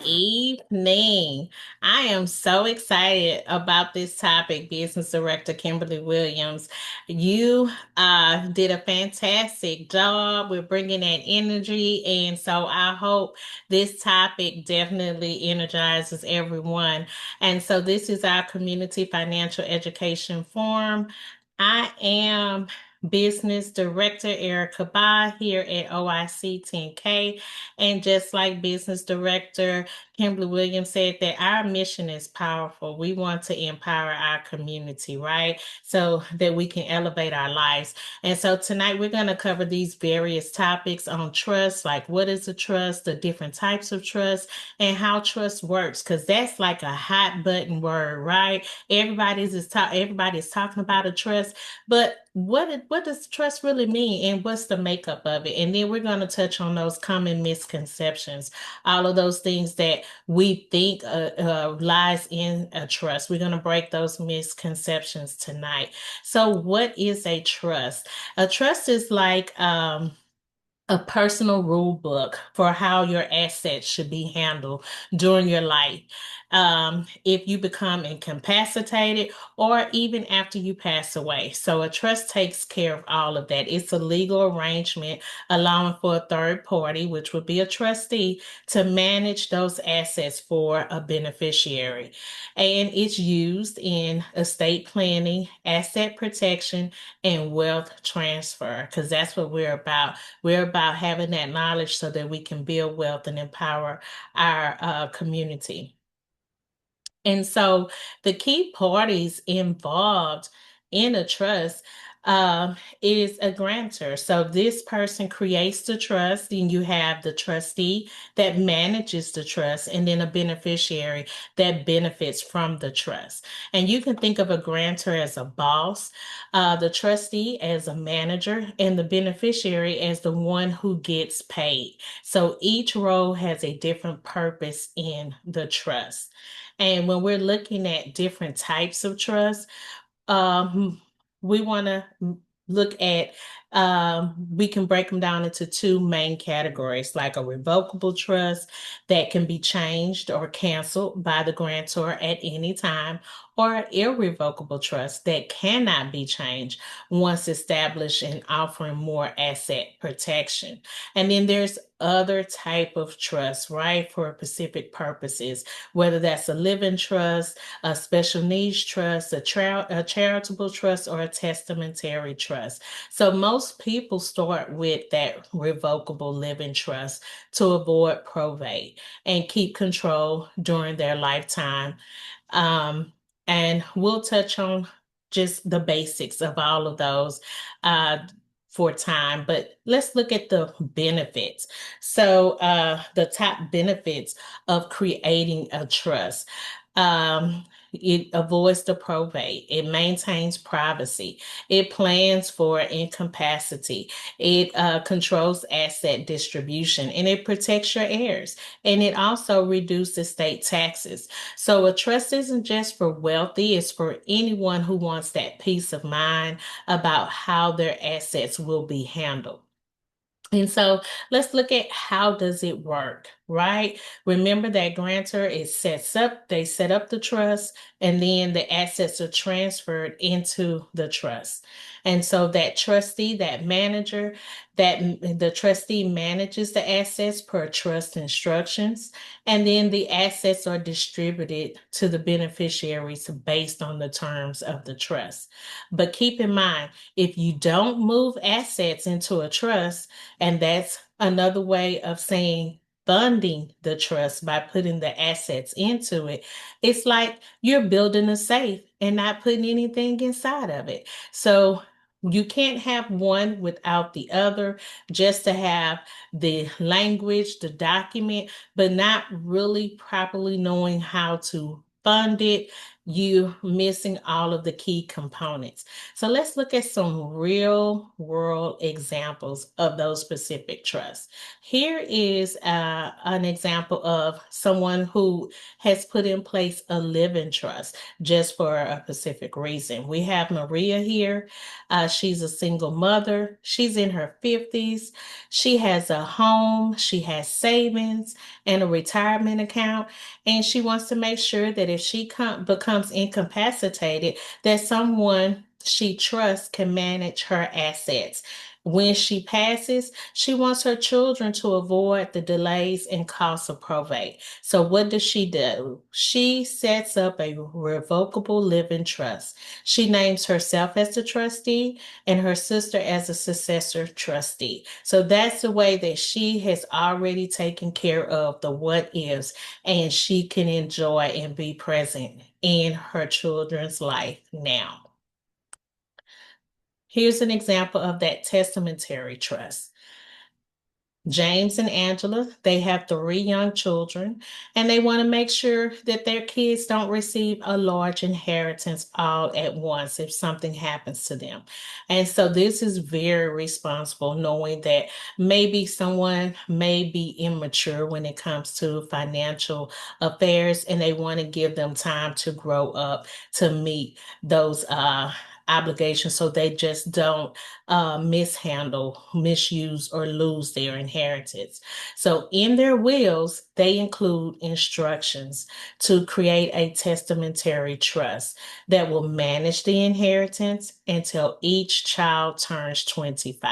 evening. I am so excited about this topic, Business Director Kimberly Williams. You did a fantastic job with bringing that energy, and so I hope this topic definitely energizes everyone. And so this is our Community Financial Education Forum. I am Business Director Erica Ba here at OIC 10K. And just like Business Director Kimberly Williams said, that our mission is powerful. We want to empower our community, right? So that we can elevate our lives. And so tonight we're going to cover these various topics on trust, like what is a trust, the different types of trust, and how trust works, because that's like a hot button word, right? Everybody's talking about a trust, but what does trust really mean, and what's the makeup of it? And then we're going to touch on those common misconceptions, all of those things that we think lies in a trust. We're going to break those misconceptions tonight. So, what is a trust? A trust is like a personal rule book for how your assets should be handled during your life. If you become incapacitated or even after you pass away. So a trust takes care of all of that. It's a legal arrangement allowing for a third party, which would be a trustee, to manage those assets for a beneficiary. And it's used in estate planning, asset protection, and wealth transfer, because that's what we're about. We're about having that knowledge so that we can build wealth and empower our community. And so the key parties involved in a trust is a grantor. So this person creates the trust, and you have the trustee that manages the trust, and then a beneficiary that benefits from the trust. And you can think of a grantor as a boss, the trustee as a manager, and the beneficiary as the one who gets paid. So each role has a different purpose in the trust. And when we're looking at different types of trust, um, we want to look at, we can break them down into two main categories, like a revocable trust that can be changed or canceled by the grantor at any time, or an irrevocable trust that cannot be changed once established and offering more asset protection. And then there's other type of trust, right, for specific purposes, whether that's a living trust, a special needs trust, a charitable trust, or a testamentary trust. So most people start with that revocable living trust to avoid probate and keep control during their lifetime. Um, and we'll touch on just the basics of all of those uh, for time, but let's look at the benefits. So, the top benefits of creating a trust. It avoids the probate. It maintains privacy. It plans for incapacity. It controls asset distribution, and it protects your heirs. And it also reduces state taxes. So a trust isn't just for wealthy, it's for anyone who wants that peace of mind about how their assets will be handled. And so let's look at how does it work, right? Remember that grantor they set up the trust, and then the assets are transferred into the trust. And so that trustee, that manager, that the trustee manages the assets per trust instructions, and then the assets are distributed to the beneficiaries based on the terms of the trust. But keep in mind, if you don't move assets into a trust, and that's another way of saying funding the trust by putting the assets into it. It's like you're building a safe and not putting anything inside of it. So you can't have one without the other, just to have the language, the document, but not really properly knowing how to fund it. you missing all of the key components. So let's look at some real world examples of those specific trusts. Here is an example of someone who has put in place a living trust just for a specific reason. We have Maria here. She's a single mother. She's in her 50s. She has a home, she has savings and a retirement account, and she wants to make sure that if she becomes incapacitated, that someone she trusts can manage her assets. When she passes, she wants her children to avoid the delays and costs of probate. So, what does she do? She sets up a revocable living trust. She names herself as the trustee and her sister as a successor trustee. So, that's the way that she has already taken care of the what ifs, and she can enjoy and be present in her children's life now. Here's an example of that testamentary trust. James and Angela, they have three young children, and they want to make sure that their kids don't receive a large inheritance all at once if something happens to them. And so this is very responsible, knowing that maybe someone may be immature when it comes to financial affairs, and they want to give them time to grow up to meet those obligations so they just don't mishandle, misuse, or lose their inheritance. So, in their wills, they include instructions to create a testamentary trust that will manage the inheritance until each child turns 25.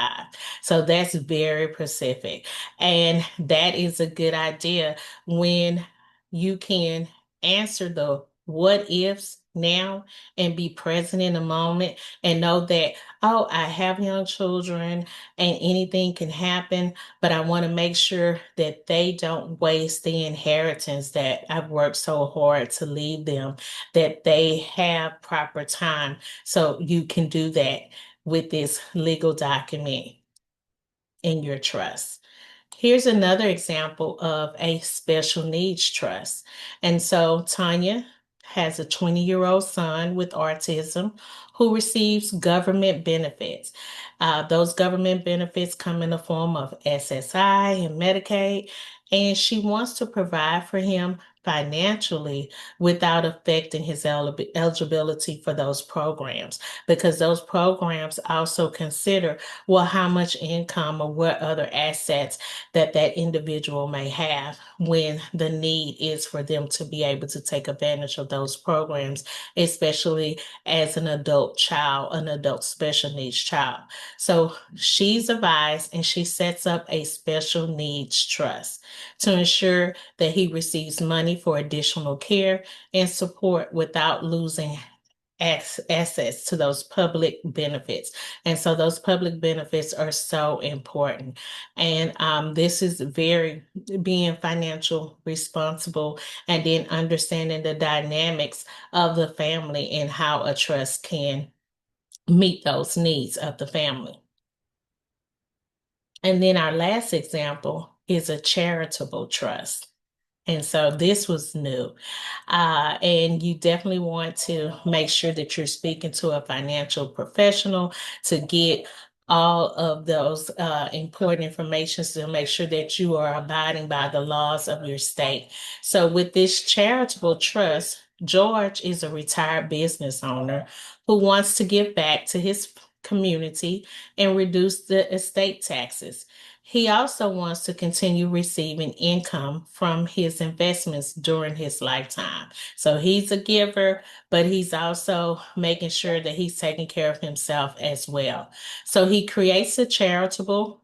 So, that's very specific. And that is a good idea when you can answer the what ifs now and be present in the moment and know that, oh, I have young children and anything can happen, but I want to make sure that they don't waste the inheritance that I've worked so hard to leave them, that they have proper time. So you can do that with this legal document in your trust. Here's another example of a special needs trust. And so Tanya has a 20-year-old son with autism who receives government benefits. Those government benefits come in the form of SSI and Medicaid, and she wants to provide for him financially without affecting his eligibility for those programs, because those programs also consider, well, how much income or what other assets that individual may have when the need is for them to be able to take advantage of those programs, especially as an adult child, an adult special needs child. So she's advised and she sets up a special needs trust to ensure that he receives money for additional care and support without losing access to those public benefits. And so those public benefits are so important. And this is very being financial responsible and then understanding the dynamics of the family and how a trust can meet those needs of the family. And then our last example is a charitable trust. And so this was new. And you definitely want to make sure that you're speaking to a financial professional to get all of those important information to make sure that you are abiding by the laws of your state. So with this charitable trust, George is a retired business owner who wants to give back to his community and reduce the estate taxes. He also wants to continue receiving income from his investments during his lifetime. So he's a giver, but he's also making sure that he's taking care of himself as well. So he creates a charitable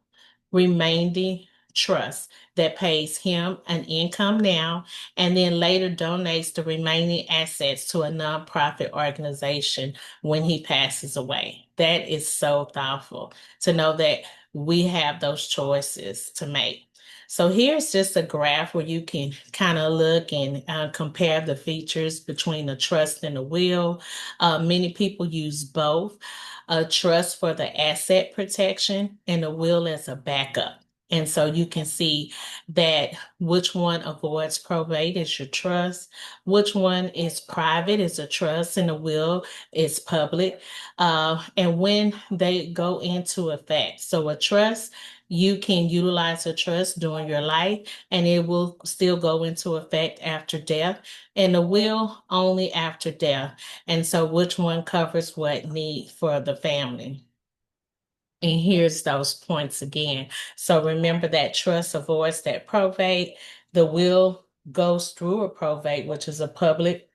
remaining trust that pays him an income now and then later donates the remaining assets to a nonprofit organization when he passes away. That is so thoughtful to know that we have those choices to make. So here's just a graph where you can kind of look and compare the features between a trust and a will. Many people use both, a trust for the asset protection and a will as a backup. And so you can see that which one avoids probate is your trust, which one is private is a trust, and a will is public. And when they go into effect. So a trust, you can utilize a trust during your life and it will still go into effect after death, and a will only after death. And so which one covers what need for the family? And here's those points again. So remember that trust avoids that probate. The will goes through a probate, which is a public,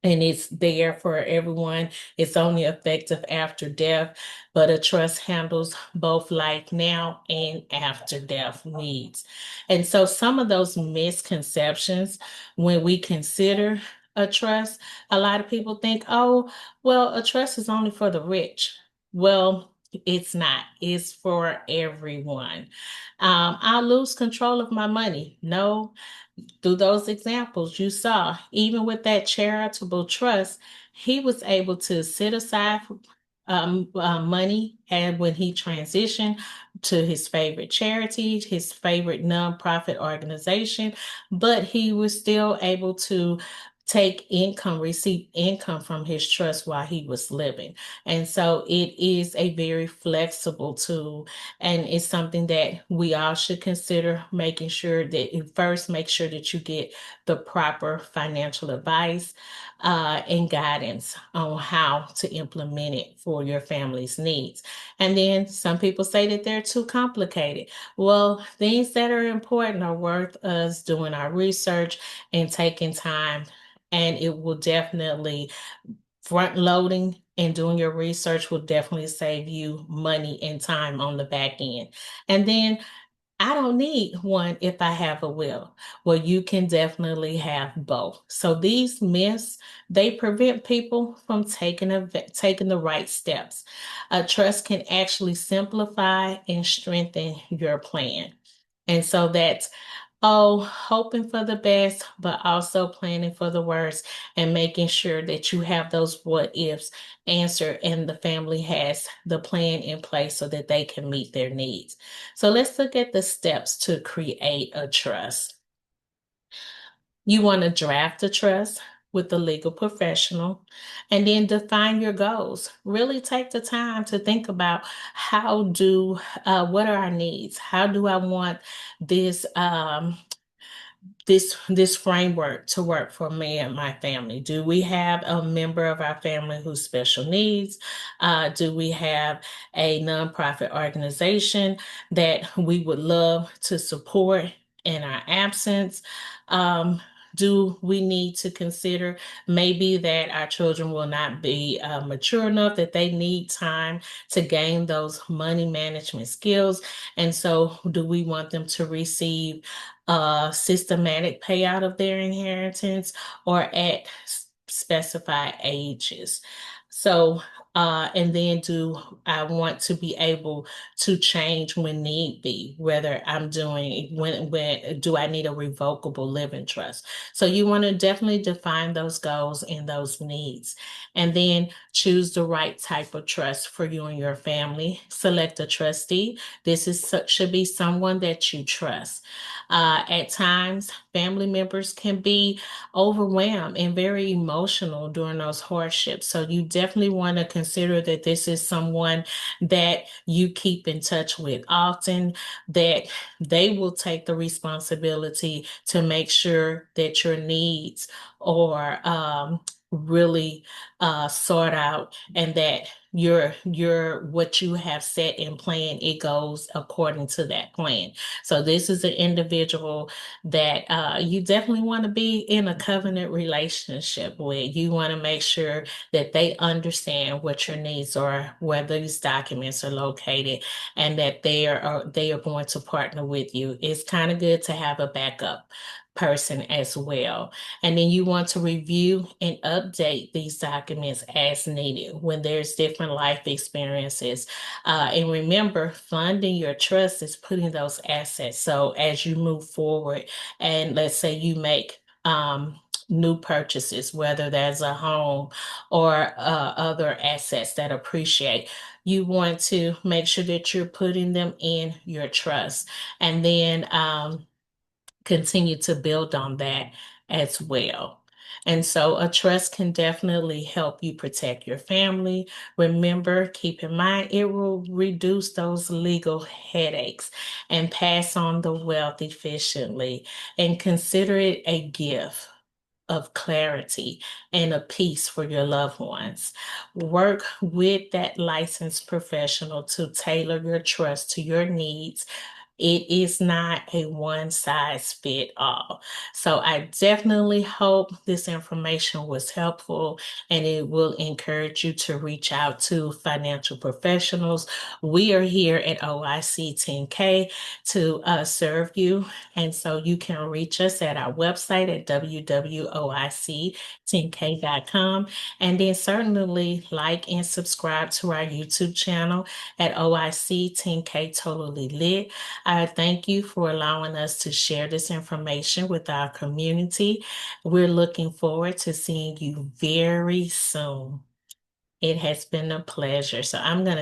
and it's there for everyone. It's only effective after death, but a trust handles both life now and after death needs. And so some of those misconceptions when we consider a trust, a lot of people think, oh, well, a trust is only for the rich. Well, it's not. It's for everyone. I'll lose control of my money. No, through those examples you saw, even with that charitable trust, he was able to set aside money, and when he transitioned to his favorite charity, his favorite nonprofit organization, but he was still able to take income, receive income from his trust while he was living. And so it is a very flexible tool, and it's something that we all should consider, making sure that you first make sure that you get the proper financial advice and guidance on how to implement it for your family's needs. And then some people say that they're too complicated. Well, things that are important are worth us doing our research and taking time. And it will definitely, front loading and doing your research will definitely save you money and time on the back end. And then I don't need one if I have a will. Well, you can definitely have both. So these myths, they prevent people from taking the right steps. A trust can actually simplify and strengthen your plan. And so that's, oh, hoping for the best, but also planning for the worst and making sure that you have those what ifs answered and the family has the plan in place so that they can meet their needs. So let's look at the steps to create a trust. You want to draft a trust with a legal professional and then define your goals. Really take the time to think about what are our needs? How do I want this this framework to work for me and my family? Do we have a member of our family who's special needs? Do we have a nonprofit organization that we would love to support in our absence? Um, do we need to consider maybe that our children will not be mature enough, that they need time to gain those money management skills? And so, do we want them to receive systematic payout of their inheritance or at specified ages? So, and then do I want to be able to change when need be, whether I'm doing, when do I need a revocable living trust? So you want to definitely define those goals and those needs, and then choose the right type of trust for you and your family. Select a trustee. Should be someone that you trust. At times, family members can be overwhelmed and very emotional during those hardships. So you definitely want to consider that this is someone that you keep in touch with often, that they will take the responsibility to make sure that your needs are really sought out, and that your what you have set in plan, it goes according to that plan. So this is an individual that you definitely want to be in a covenant relationship with. You want to make sure that they understand what your needs are, where these documents are located, and that they are going to partner with you. It's kind of good to have a backup person as well. And then you want to review and update these documents as needed when there's different life experiences. And remember, funding your trust is putting those assets. So as you move forward, and let's say you make new purchases, whether that's a home or other assets that appreciate. You want to make sure that you're putting them in your trust, and then continue to build on that as well. And so a trust can definitely help you protect your family. Remember, keep in mind, it will reduce those legal headaches and pass on the wealth efficiently. And consider it a gift of clarity and a peace for your loved ones. Work with that licensed professional to tailor your trust to your needs. It is not a one size fit all. So I definitely hope this information was helpful, and it will encourage you to reach out to financial professionals. We are here at OIC 10K to serve you. And so you can reach us at our website at www.oic10k.com. And then certainly like and subscribe to our YouTube channel at OIC 10K Totally Lit. I thank you for allowing us to share this information with our community. We're looking forward to seeing you very soon. It has been a pleasure. So I'm going to